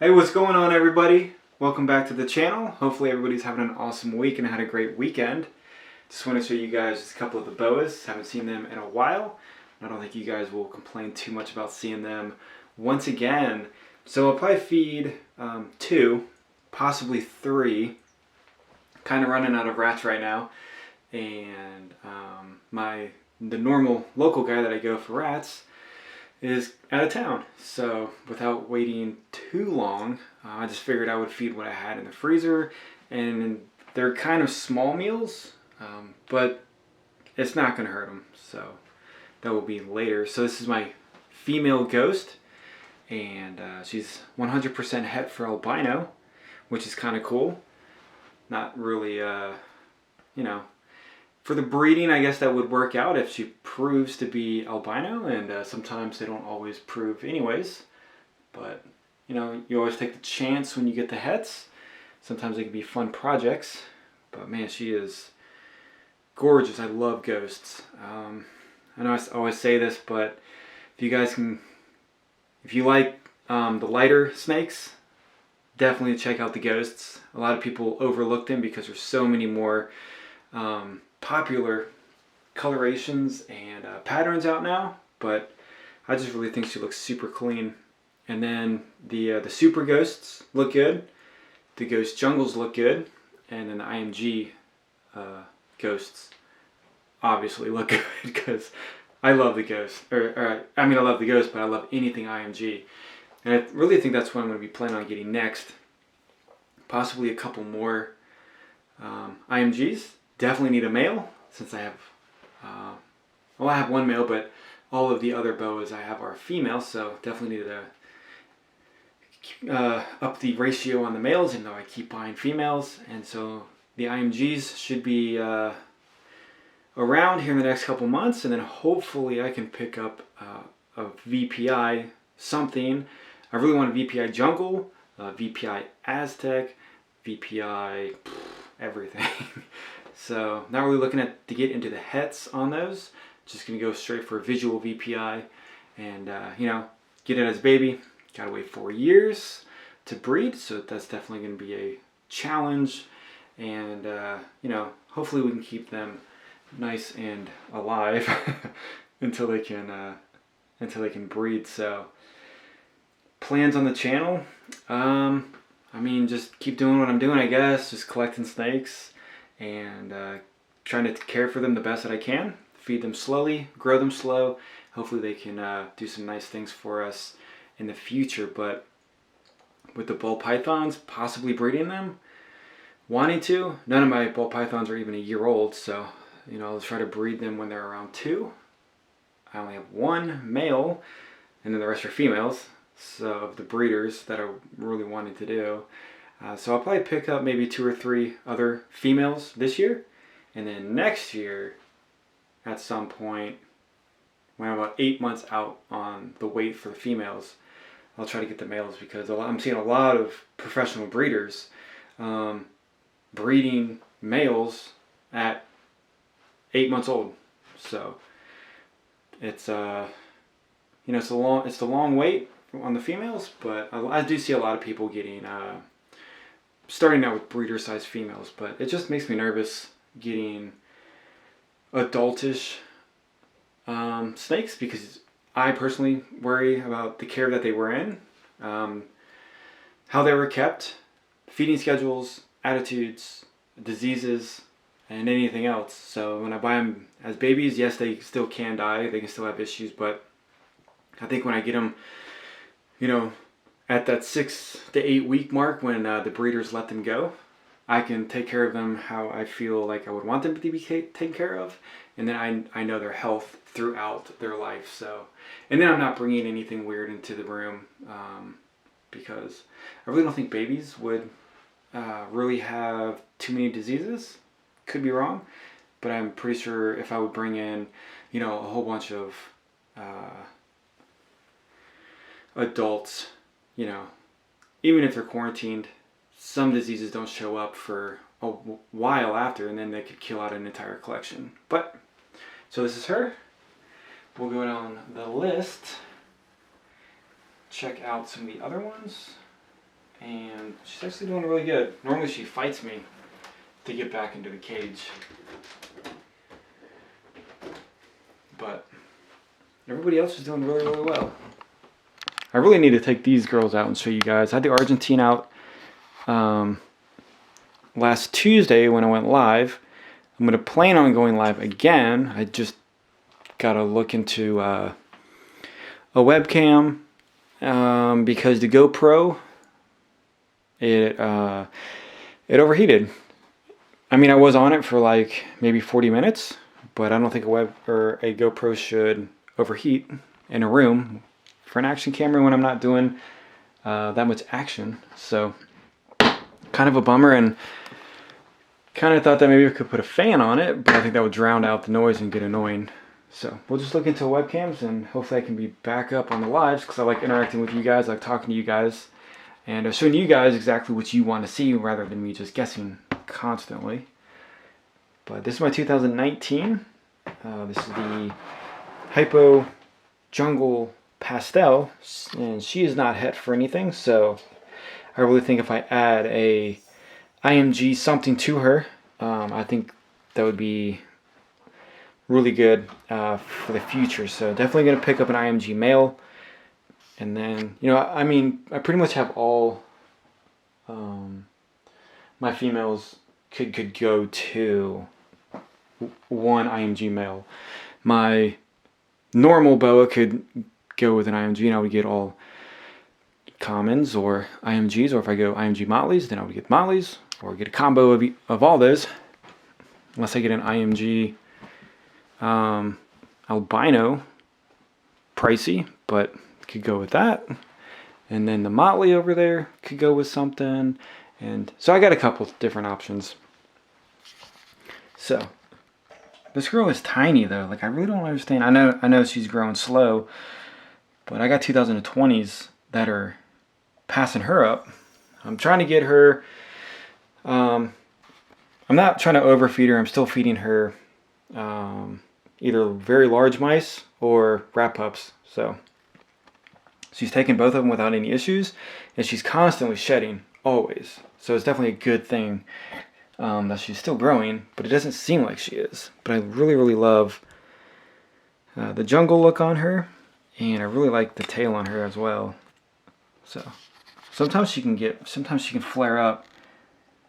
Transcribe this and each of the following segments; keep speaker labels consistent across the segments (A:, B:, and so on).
A: Hey, what's going on, everybody? Welcome back to the channel. Hopefully everybody's having an awesome week and had a great weekend. Just want to show you guys a couple of the boas. Haven't seen them in a while. I don't think you guys will complain too much about seeing them once again. So I'll probably feed 2, possibly 3. Kind of running out of rats right now. And the normal local guy that I go for rats is out of town. So without waiting too long, I just figured I would feed what I had in the freezer. And they're kind of small meals, but it's not going to hurt them. So that will be later. So this is my female ghost. And she's 100% het for albino, which is kind of cool. Not really, for the breeding, I guess that would work out if she proves to be albino, and sometimes they don't always prove anyways. But, you always take the chance when you get the hets. Sometimes they can be fun projects. But man, she is gorgeous. I love ghosts. I know I always say this, but if you like the lighter snakes, definitely check out the ghosts. A lot of people overlook them because there's so many more popular colorations and patterns out now, but I just really think she looks super clean. And then the super ghosts look good, the ghost jungles look good, and then the IMG ghosts obviously look good because I love the ghost. I love the ghost, but I love anything IMG. And I really think that's what I'm going to be planning on getting next. Possibly a couple more IMGs. Definitely need a male, since I have, I have one male, but all of the other boas I have are female, so definitely need to up the ratio on the males, even though I keep buying females. And so the IMGs should be around here in the next couple months, and then hopefully I can pick up a VPI something. I really want a VPI jungle, VPI Aztec, VPI everything. So not really looking to get into the hets on those. Just gonna go straight for a visual VPI, and get it as a baby. Gotta wait 4 years to breed, so that's definitely gonna be a challenge. And hopefully we can keep them nice and alive until they can breed. So plans on the channel. Just keep doing what I'm doing, I guess. Just collecting snakes and trying to care for them the best that I can. Feed them slowly, grow them slow. Hopefully they can do some nice things for us in the future. But with the ball pythons, possibly breeding them, wanting to. None of my ball pythons are even a year old, so I'll try to breed them when they're around 2. I only have 1 male, and then the rest are females. So of the breeders that I really wanted to do. So I'll probably pick up maybe 2 or 3 other females this year. And then next year, at some point, when I'm about 8 months out on the wait for the females, I'll try to get the males, because I'm seeing a lot of professional breeders breeding males at 8 months old. So it's it's a long wait on the females, but I do see a lot of people getting starting out with breeder size females, but it just makes me nervous getting adultish snakes, because I personally worry about the care that they were in, how they were kept, feeding schedules, attitudes, diseases, and anything else. So when I buy them as babies, yes, they still can die, they can still have issues, but I think when I get them at that 6 to 8 week mark, when the breeders let them go, I can take care of them how I feel like I would want them to be taken care of, and then I know their health throughout their life. So, and then I'm not bringing anything weird into the room, because I really don't think babies would really have too many diseases. Could be wrong, but I'm pretty sure if I would bring in a whole bunch of adults, even if they're quarantined, some diseases don't show up for a while after, and then they could kill out an entire collection. But so this is her. We'll go down the list, check out some of the other ones. and she's actually doing really good. Normally she fights me to get back into the cage, but everybody else is doing really, really well. I really need to take these girls out and show you guys. I had the Argentine out last Tuesday when I went live. I'm going to plan on going live again. I just got to look into a webcam because the GoPro, it overheated. I mean, I was on it for like maybe 40 minutes, but I don't think a GoPro should overheat in a room for an action camera when I'm not doing that much action. So kind of a bummer, and kind of thought that maybe we could put a fan on it, but I think that would drown out the noise and get annoying. So we'll just look into webcams, and hopefully I can be back up on the lives, because I like interacting with you guys, I like talking to you guys, and showing you guys exactly what you want to see rather than me just guessing constantly. But this is my 2019. This is the Hypo Jungle Pastel, and she is not het for anything, so I really think if I add a IMG something to her, I think that would be really good for the future. So definitely going to pick up an IMG male. And then, you know, I mean, I pretty much have all my females could go to one IMG male. My normal boa could go with an IMG, and I would get all commons or IMGs, or if I go IMG motleys, then I would get motleys, or get a combo of all those, unless I get an IMG albino, pricey, but could go with that. And then the motley over there could go with something, and so I got a couple different options. So this girl is tiny though. Like, I really don't understand. I know she's growing slow, but I got 2020s that are passing her up. I'm trying to get her. I'm not trying to overfeed her. I'm still feeding her either very large mice or rat pups. So she's taking both of them without any issues, and she's constantly shedding, always. So it's definitely a good thing that she's still growing, but it doesn't seem like she is. But I really, really love the jungle look on her, and I really like the tail on her as well. So sometimes she can flare up,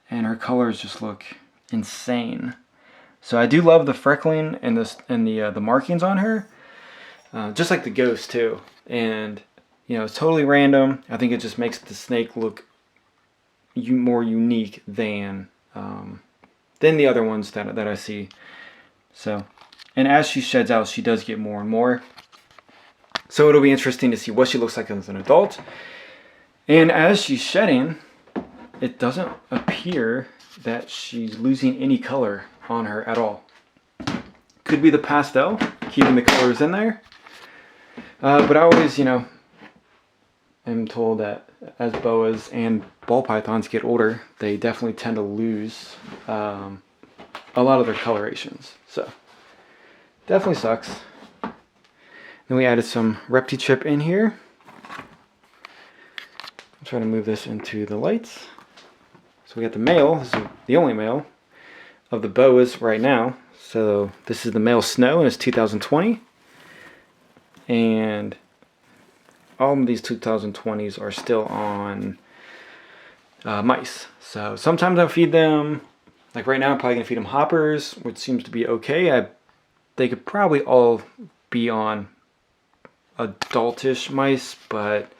A: and her colors just look insane. So I do love the freckling and the markings on her, just like the ghost too. And you know, it's totally random. I think it just makes the snake look more unique than the other ones that I see. So, and as she sheds out, she does get more and more. So it'll be interesting to see what she looks like as an adult. And as she's shedding, it doesn't appear that she's losing any color on her at all. Could be the pastel, keeping the colors in there. But I always, you know, am told that as boas and ball pythons get older, they definitely tend to lose a lot of their colorations. So definitely sucks. Then we added some ReptiChip in here. I'm trying to move this into the lights. So we got the male. This is the only male of the boas right now. So this is the male Snow, and it's 2020. And all of these 2020s are still on mice. So sometimes I feed them, like right now I'm probably going to feed them hoppers, which seems to be okay. They could probably all be on adultish mice, but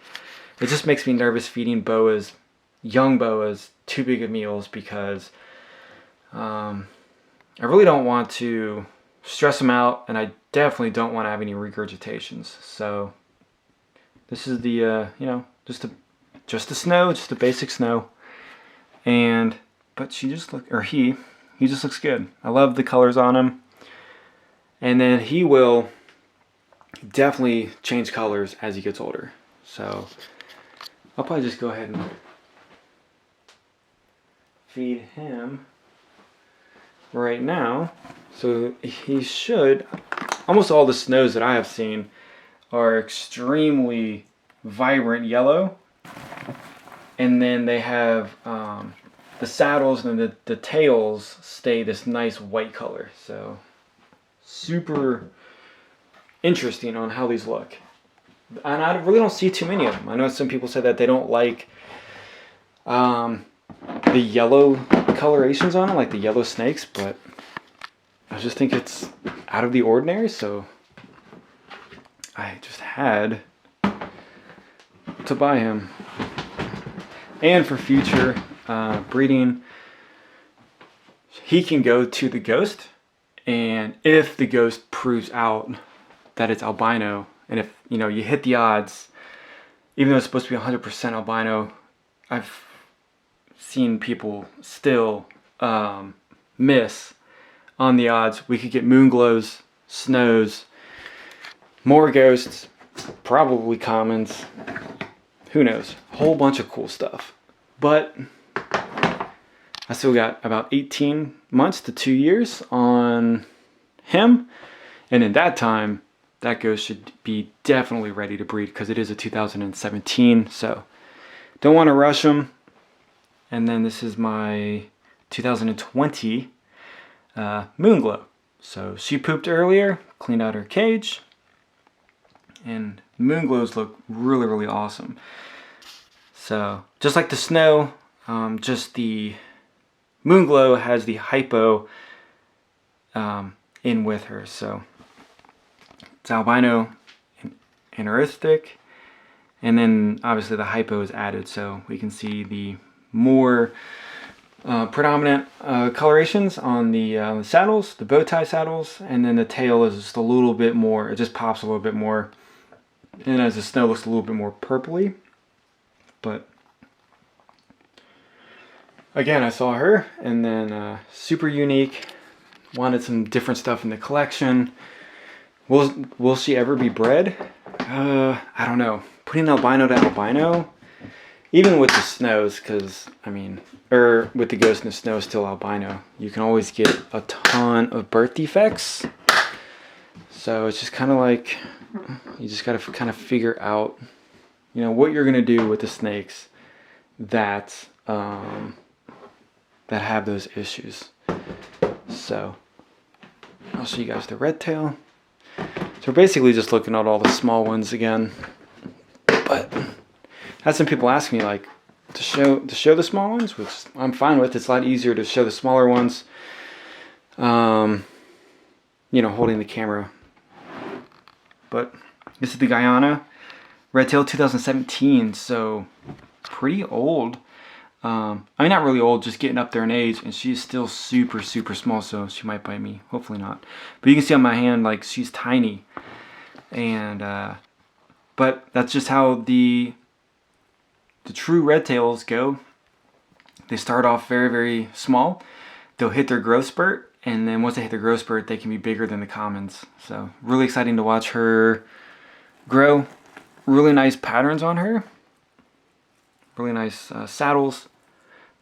A: it just makes me nervous feeding boas, young boas, too big of meals, because I really don't want to stress them out, and I definitely don't want to have any regurgitations. So this is the you know, just a Snow, just a basic Snow, but he just looks good. I love the colors on him, and then he will definitely change colors as he gets older. So I'll probably just go ahead and feed him right now. So he should, almost all the Snows that I have seen are extremely vibrant yellow, and then they have the saddles and the tails stay this nice white color. So super interesting on how these look. And I really don't see too many of them. I know some people said that they don't like the yellow colorations on them, like the yellow snakes, but I just think it's out of the ordinary, so I just had to buy him. And for future breeding, he can go to the ghost, and if the ghost proves out that it's albino, and if you hit the odds, even though it's supposed to be 100% albino, I've seen people still miss on the odds. We could get Moonglows, Snows, more ghosts, probably commons, who knows, whole bunch of cool stuff. But I still got about 18 months to 2 years on him, and in that time that ghost should be definitely ready to breed, because it is a 2017, so don't want to rush him. And then this is my 2020 Moonglow. So she pooped earlier, cleaned out her cage, and Moonglows look really, really awesome. So just like the Snow, just the Moonglow has the Hypo in with her. So it's albino and earthstick, and then obviously the Hypo is added, so we can see the more predominant colorations on the saddles, the bow tie saddles, and then the tail is just a little bit more, it just pops a little bit more, and as the Snow looks a little bit more purpley. But again, I saw her, and then super unique, wanted some different stuff in the collection. Will she ever be bred? I don't know. Putting albino to albino, even with the Snows, because I mean, or with the ghost and the Snow still albino, you can always get a ton of birth defects. So it's just kind of like, you just got to kind of figure out, what you're gonna do with the snakes that that have those issues. So I'll show you guys the red tail. So we're basically just looking at all the small ones again, but I had some people ask me like to show the small ones, which I'm fine with. It's a lot easier to show the smaller ones, holding the camera. But this is the Guyana red tail 2017, so pretty old. I mean, not really old, just getting up there in age, and she's still super, super small, so she might bite me. Hopefully not. But you can see on my hand, like, she's tiny. And, but that's just how the true red tails go. They start off very, very small. They'll hit their growth spurt, and then once they hit their growth spurt, they can be bigger than the commons. So, really exciting to watch her grow. Really nice patterns on her. Really nice saddles,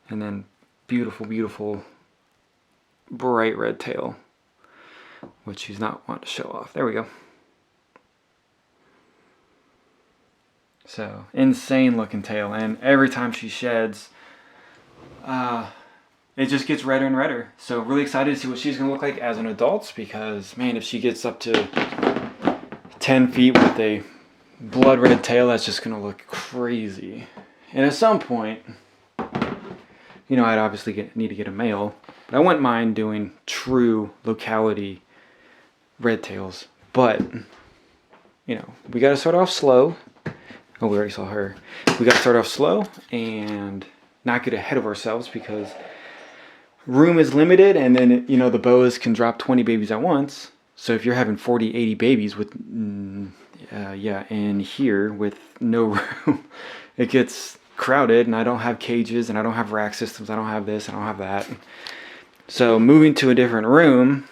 A: and then beautiful, beautiful bright red tail, which she's not wanting to show off. There we go. So insane looking tail, and every time she sheds, it just gets redder and redder. So really excited to see what she's gonna look like as an adult, because man, if she gets up to 10 feet with a blood red tail, that's just gonna look crazy. And at some point, I'd obviously need to get a male, but I wouldn't mind doing true locality red tails. But, we got to start off slow. Oh, we already saw her. We got to start off slow and not get ahead of ourselves, because room is limited, and then, the boas can drop 20 babies at once. So if you're having 40, 80 babies with, in here with no room, it gets crowded, and I don't have cages, and I don't have rack systems, I don't have this, I don't have that. So moving to a different room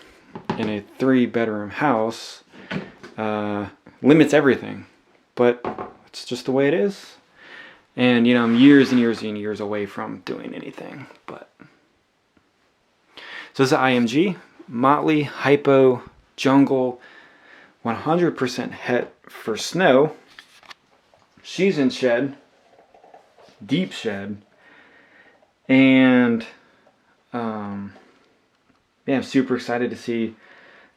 A: in a 3-bedroom house limits everything, but it's just the way it is. And I'm years and years and years away from doing anything. But so this is IMG, Motley, Hypo, Jungle, 100% het for Snow. She's in shed. deep shed. And yeah, I'm super excited to see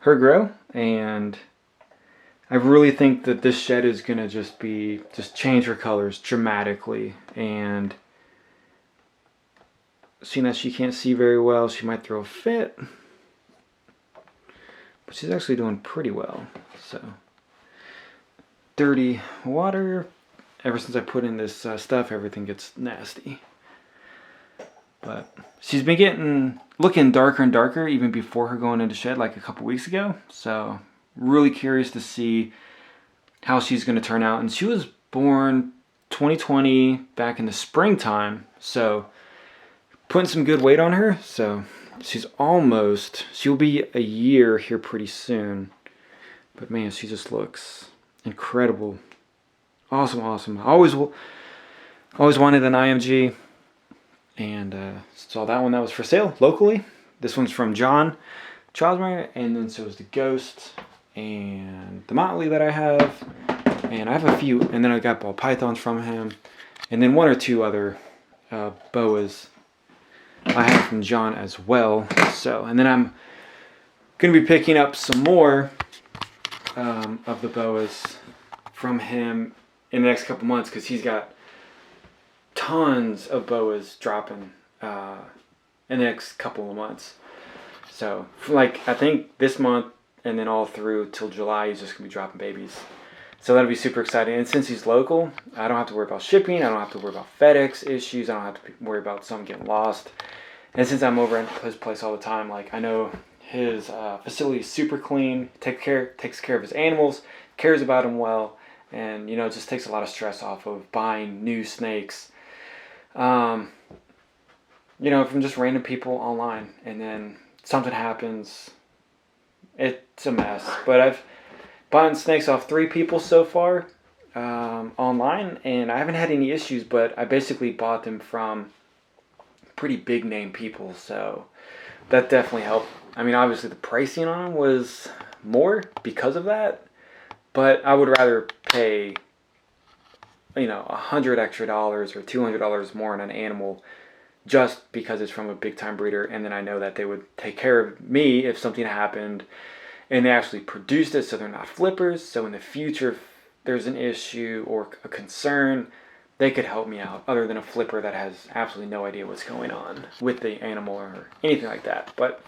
A: her grow, and I really think that this shed is gonna just change her colors dramatically. And seeing that she can't see very well, she might throw a fit, but she's actually doing pretty well. So dirty water. Ever since I put in this stuff, everything gets nasty. But she's been looking darker and darker even before her going into shed like a couple weeks ago. So really curious to see how she's going to turn out. And she was born 2020 back in the springtime. So putting some good weight on her. So she'll be a year here pretty soon. But man, she just looks incredible. Awesome, awesome. I always wanted an IMG. And saw that one that was for sale locally. This one's from John Chosmer, and then so is the Ghost and the Motley that I have. And I have a few, and then I got ball pythons from him, and then one or two other boas I have from John as well. So, and then I'm going to be picking up some more of the boas from him in the next couple months, because he's got tons of boas dropping in the next couple of months. So like I think this month and then all through till July he's just gonna be dropping babies. So that'll be super exciting. And since he's local, I don't have to worry about shipping, I don't have to worry about FedEx issues, I don't have to worry about some getting lost. And since I'm over at his place all the time, like I know his facility is super clean, takes care of his animals, cares about them well, and it just takes a lot of stress off of buying new snakes. From just random people online, and then something happens, it's a mess. But I've bought snakes off 3 people so far online, and I haven't had any issues, but I basically bought them from pretty big name people, so that definitely helped. I mean, obviously the pricing on them was more because of that, but I would rather pay $100 extra or $200 more on an animal just because it's from a big time breeder, and then I know that they would take care of me if something happened, and they actually produced it, so they're not flippers. So in the future, if there's an issue or a concern, they could help me out, other than a flipper that has absolutely no idea what's going on with the animal or anything like that. But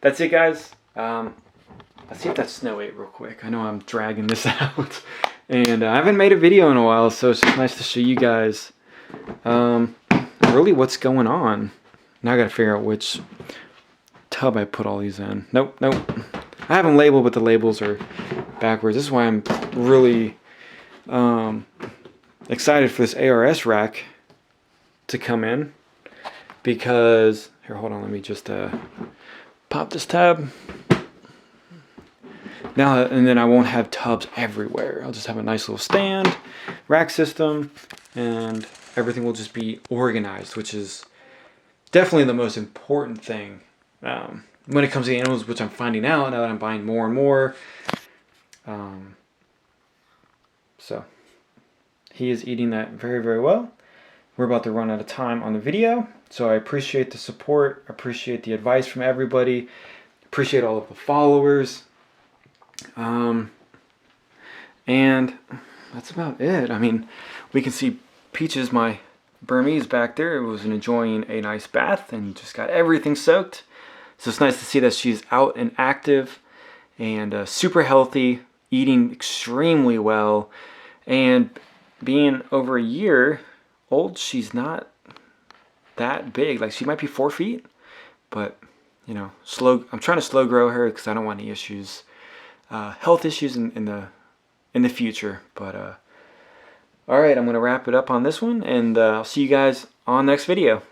A: that's it, guys. Let's see if that snow ate real quick. I know I'm dragging this out. And I haven't made a video in a while, so it's just nice to show you guys really what's going on. Now I gotta figure out which tub I put all these in. Nope. I have them labeled, but the labels are backwards. This is why I'm really excited for this ARS rack to come in. Because, here, hold on, let me just pop this tab. Now, and then I won't have tubs everywhere. I'll just have a nice little stand, rack system, and everything will just be organized, which is definitely the most important thing when it comes to animals, which I'm finding out now that I'm buying more and more. So he is eating that very, very well. We're about to run out of time on the video, so I appreciate the support, appreciate the advice from everybody, appreciate all of the followers. And that's about it. I mean, we can see Peaches, my Burmese back there, was enjoying a nice bath and just got everything soaked. So it's nice to see that she's out and active and super healthy, eating extremely well, and being over a year old, she's not that big. Like, she might be 4 feet, but slow. I'm trying to slow grow her because I don't want any issues. Health issues in the future. But all right, I'm gonna wrap it up on this one, and I'll see you guys on next video.